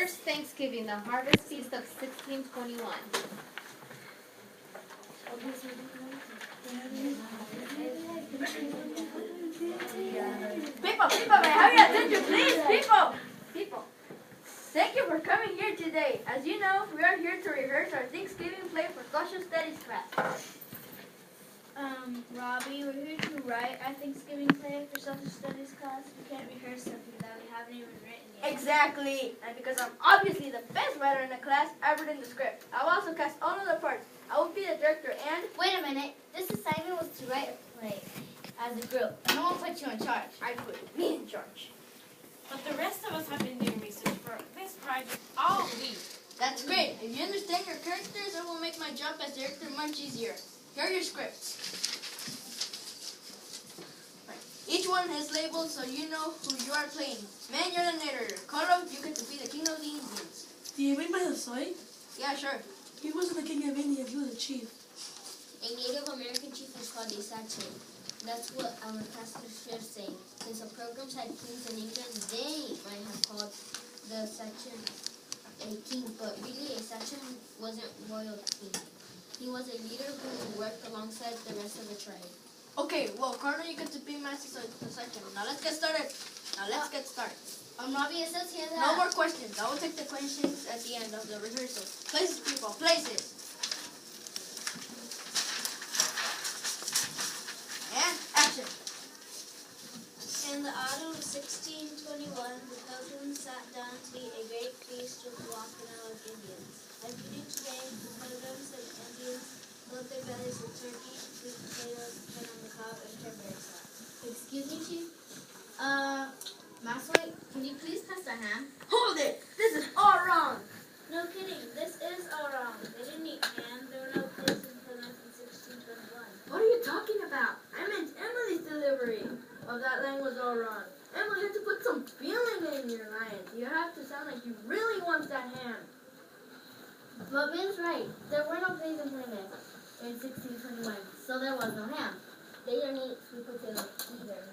First Thanksgiving, the harvest feast of 1621. People, may I have your attention, please? People. Thank you for coming here today. As you know, we are here to rehearse our Thanksgiving play for Social Studies class. Robbie, we're here to write our Thanksgiving play for Social Studies class. We can't rehearse something that we haven't even written yet. Exactly. And because I'm obviously the best writer in the class, I've written the script. I'll also cast all of the parts. I will be the director and... Wait a minute. This assignment was to write a play as a group. No one put you in charge. I put me in charge. But the rest of us have been doing research for this project all week. That's great. If you understand your characters, it will make my job as director much easier. Here are your scripts. Each one has labels so you know who you are playing. Man, you're the narrator. Carlo, you get to be the king of the Indians. Do you read my story? Yeah, sure. He wasn't the king of India, he was a chief. A Native American chief is called a sachem. That's what our pastors are saying. Since the Pilgrims had kings in England, they might have called the sachem a king, but really a sachem wasn't royalty. He was a leader who worked alongside the rest of the tribe. Okay, well, Carlo, you get to be master sachem. Now let's get started. Robbie, it says here that... No more questions. I will take the questions at the end of the rehearsal. Places, people, places. And action. In the autumn of 1621, the Pilgrims sat down to eat a great feast with the Wampanoag Indians. As we do today, the Pilgrims and Indians filled their bellies with turkey, sweet potatoes, corn on the cob, and cranberry sauce. Excuse me, Chief? Master, can you please pass the ham? Hold it! This is all wrong. No kidding, this is all wrong. They didn't eat ham. There were no pigs in Plymouth in 1621. What are you talking about? I meant Emily's delivery of that line was all wrong. Emily, you have to put some feeling in your lines. You have to sound like you really want that ham. But Ben's right. There were no pigs in Plymouth in 1621, so there was no ham. They didn't eat sweet potatoes either.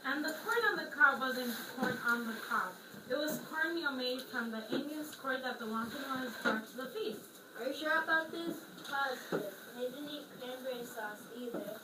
And the corn on the cob wasn't corn on the cob. It was cornmeal made from the Indians' corn that the Wampanoags brought to the feast. Are you sure about this? Positive. They didn't eat cranberry sauce either.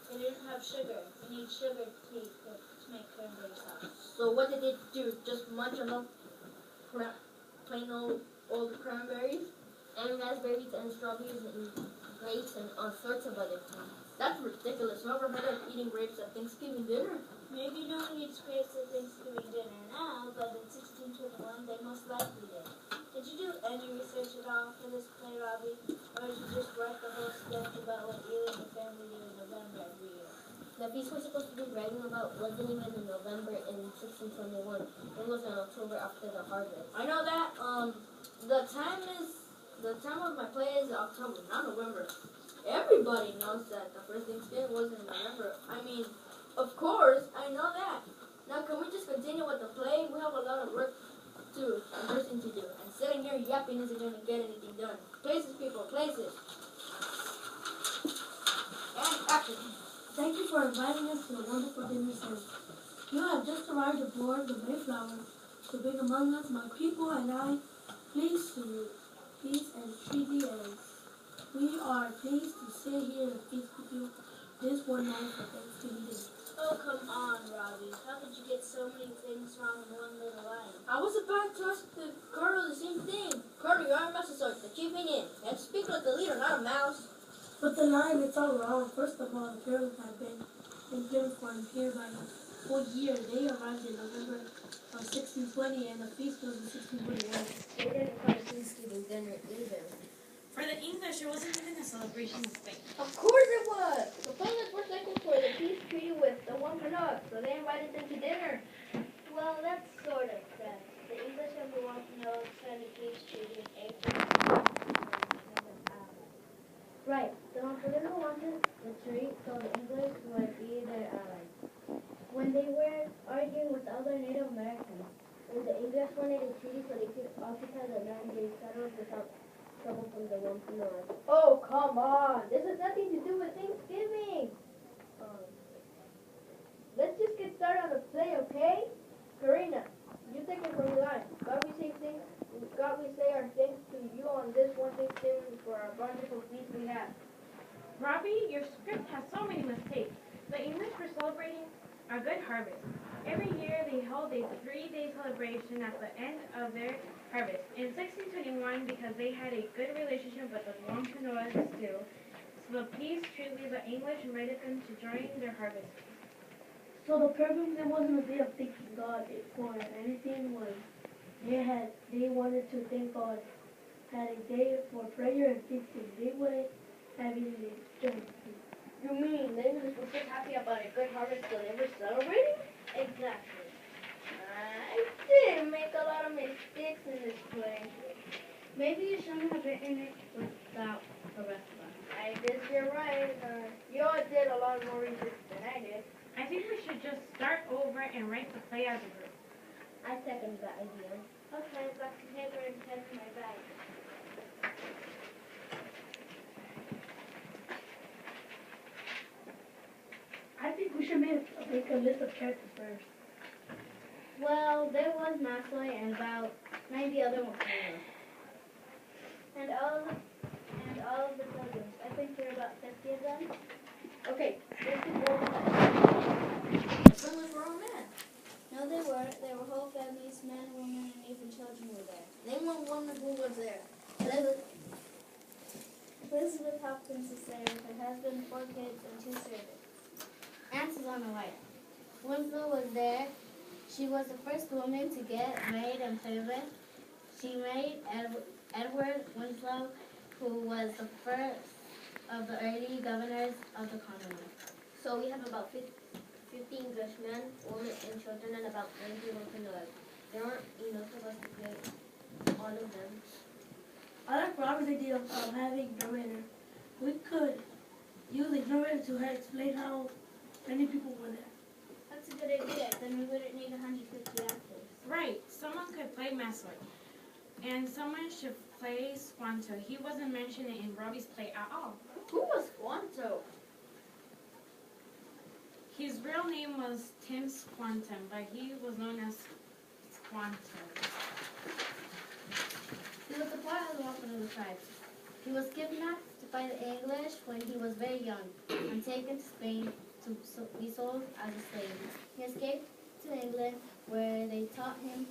They didn't have sugar. You need sugar to make cranberry sauce. So what did they do? Just munch on the plain old cranberries? And raspberries and strawberries and grapes and all sorts of other things. That's ridiculous. Never heard of eating grapes at Thanksgiving dinner. Maybe no one eats grapes at Thanksgiving dinner now, but in 1621 they most likely did. Did you do any research at all for this play, Robbie? Or did you just write the whole sketch about what you and the family do in November every year? The feast we're supposed to be writing about wasn't even in November in 1621. It was in October after the harvest. I know that. The time of my play is October, not November. Everybody knows that the first Thanksgiving was in November. I mean, of course, I know that. Now, can we just continue with the play? We have a lot of work to person to do, and sitting here yapping isn't going to get anything done. Places, people, places. And action. Thank you for inviting us to the wonderful dinner service. You have just arrived aboard the Mayflower to bring among us my people and I, pleased to you, peace and treaty as we are pleased to stay here and feast with you this one night for Thanksgiving Day. Oh, come on, Robbie. How could you get so many things wrong in one little line? I was about to ask Carlo the same thing. Carlo, you're our Massasoit, the chief in it. You have to speak like the leader, not a mouse. But the line, it's all wrong. First of all, the Pilgrims have been in Pilgrim here by a full year. They arrived in November of 1620 and the feast was in 1621. They didn't call it Thanksgiving dinner either. For the English, it wasn't even a celebration of faith. Of course it was. The Pilgrims were thankful for the peace treaty with the Wampanoag, so they invited them to dinner. Well, that's sort of correct. The English and the Wampanoag signed a peace treaty in April. Right. The Wampanoag wanted the treaty so the English would be their allies. When they were arguing with other Native Americans, and the English wanted a treaty so they could occupy the land they settled without trouble from the Wampanoag. Oh, come on. This has nothing to do with Thanksgiving. Let's just get started on the play, okay? Karina, you take it from the line. Bobby say things our wonderful feast we have. Robbie, your script has so many mistakes. The English were celebrating a good harvest. Every year they hold a 3-day celebration at the end of their harvest. In 1621, because they had a good relationship with the Wampanoag still, so the peace treaty, the English invited them to join their harvest. So the Pilgrims, it wasn't a day of thanking God for anything. Was they wanted to thank God, had a day for prayer and feasting. They wouldn't have any joy. You mean they were just happy about a good harvest so they were celebrating? Exactly. I did make a lot of mistakes in this play. Maybe you shouldn't have written it without the rest of us. I guess you're right. You all did a lot more research than I did. I think we should just start over and write the play as a group. I second that idea. Okay, back to paper and pen in my bag. I think we should make a list of characters first. Well, there was Maxwell and about 90 other ones. And all of the pilgrims. I think there are about 50 of them. Okay, 54. The pilgrims were all men. No, they weren't. There were whole families, men, women, and even children were there. Name one woman who was there. Elizabeth Hopkins is there with her husband, 4 kids, and 2 servants. And Susanna White. Winslow was there. She was the first woman to get married in Plymouth. She married Edward Winslow, who was the first of the early governors of the Commonwealth. So we have about 50 Englishmen, women, and children, and about 90 Wampanoag. There aren't enough of us to get all of them. I like Robert's idea of having a narrator. We could use a narrator to explain how many people were there. That's a good idea. Then we wouldn't need 150 actors. Right, someone could play Maxwell. And someone should play Squanto. He wasn't mentioned in Robbie's play at all. Who was Squanto? His real name was Tim Squantum, but he was known as Squanto. He was a part of the Wampanoag tribe. He was kidnapped by the English when he was very young and taken to Spain to be sold as a slave. He escaped to England, where they taught him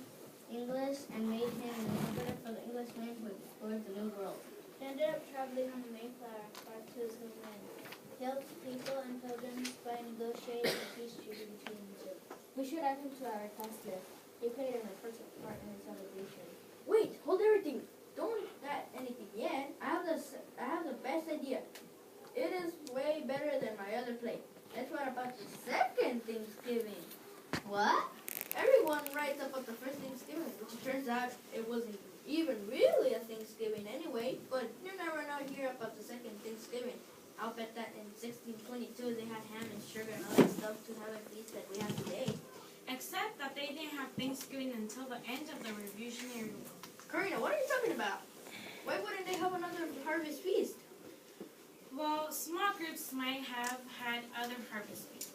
English and made him an interpreter for the Englishmen who explored the New World. He ended up traveling on the Mayflower back to his homeland. He helped people and pilgrims by negotiating a peace treaty between the two. We should add him to our task list. He played an important part in the celebration. Wait, hold everything. Don't add anything yet. I have the best idea. It is way better than my other play. Let's write about the second Thanksgiving. What? Everyone writes about the first Thanksgiving, which it turns out it wasn't even really a Thanksgiving anyway, but you never know here about the second Thanksgiving. I'll bet that in 1622 they had ham and sugar and all that stuff to have a feast that we have today. Except that they didn't have Thanksgiving until the end of the Revolutionary War. Karina, what are you talking about? Why wouldn't they have another harvest feast? Well, small groups might have had other harvest feasts,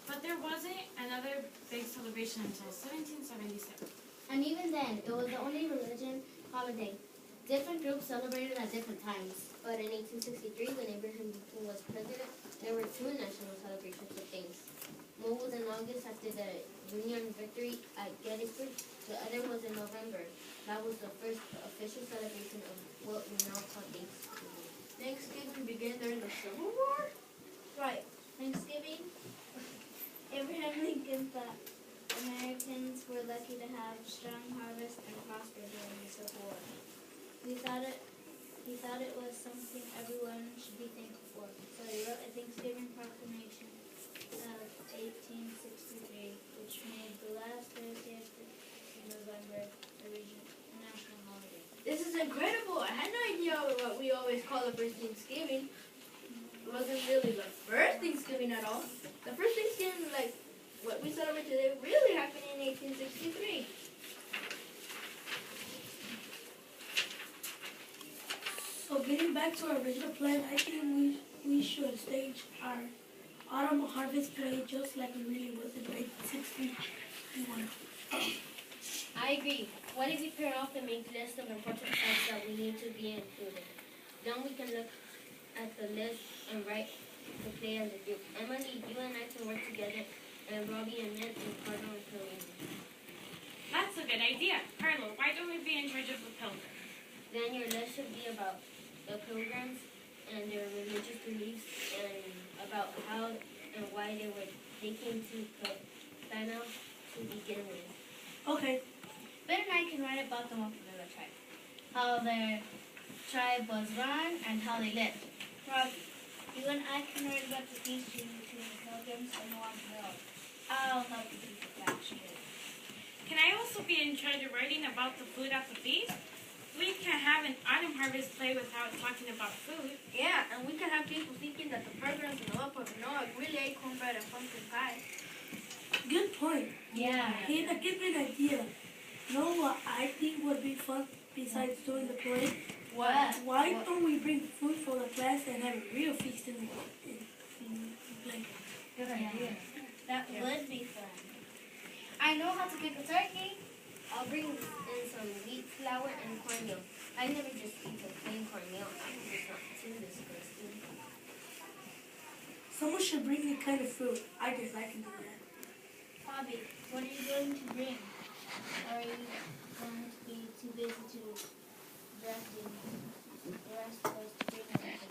but there wasn't another big celebration until 1777. And even then, it was the only religion holiday. Different groups celebrated at different times. But in 1863, when Abraham Lincoln was president, there were 2 national celebrations of things. One was in August after the Union victory at Gettysburg. The other was in November. That was the first official celebration of what we now call Thanksgiving. Thanksgiving began during the Civil War? Right. Thanksgiving, Abraham Lincoln thought Americans were lucky to have strong harvest and prosper during the Civil War. He thought it was something everyone should be thankful for. So he wrote a Thanksgiving proclamation of 1863, which made the last Thursday of November a national holiday. This is incredible. I had no idea what we always call the first Thanksgiving. It wasn't really the first Thanksgiving at all. The first Thanksgiving, like what we celebrate today, really happened in 1863. So getting back to our original plan, I think we should stage our autumn harvest play just like it really was in 1861. I agree. What if we pair off the main list of important facts that we need to be included? Then we can look at the list and write the play as a group. Emily, you and I can work together, and Robbie and Ned and Carlo and Chloe. That's a good idea. Carlo, why don't we be in charge of the pilgrim? Then your list should be about the pilgrims and their religious beliefs and about how and why they came to Plano to begin with. Okay. Ben and I can write about the Wampanoag tribe. How their tribe was run and how they lived. Robbie, you and I can write about the feast between the Pilgrims and the Wampanoag. I'll help you keep the facts straight. Can I also be in charge of writing about the food at the feast? We can have an autumn harvest play without talking about food. Yeah, and we can have people thinking that the Pilgrims and the Wampanoag really ate cornbread and pumpkin pie. Good point. Yeah. Hey, that gives me an idea. Know what I think would be fun besides doing the play? What? Why don't we bring food for the class and have a real feast in the play? Good idea. That would be fun. I know how to cook a turkey. I'll bring in some wheat flour and cornmeal. I never just eat the plain cornmeal. It's not too disgusting. Someone should bring me kind of food. I guess I can do that. Bobby, what are you going to bring? Or are you going to be too busy to directing the rest of us to bring everything?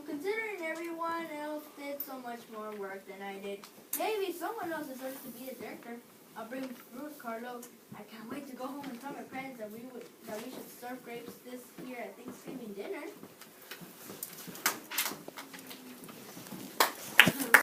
Considering everyone else did so much more work than I did, maybe someone else deserves to be the director. I'll bring fruit, Carlo. I can't wait to go home and tell my parents that we should serve grapes this year at Thanksgiving dinner.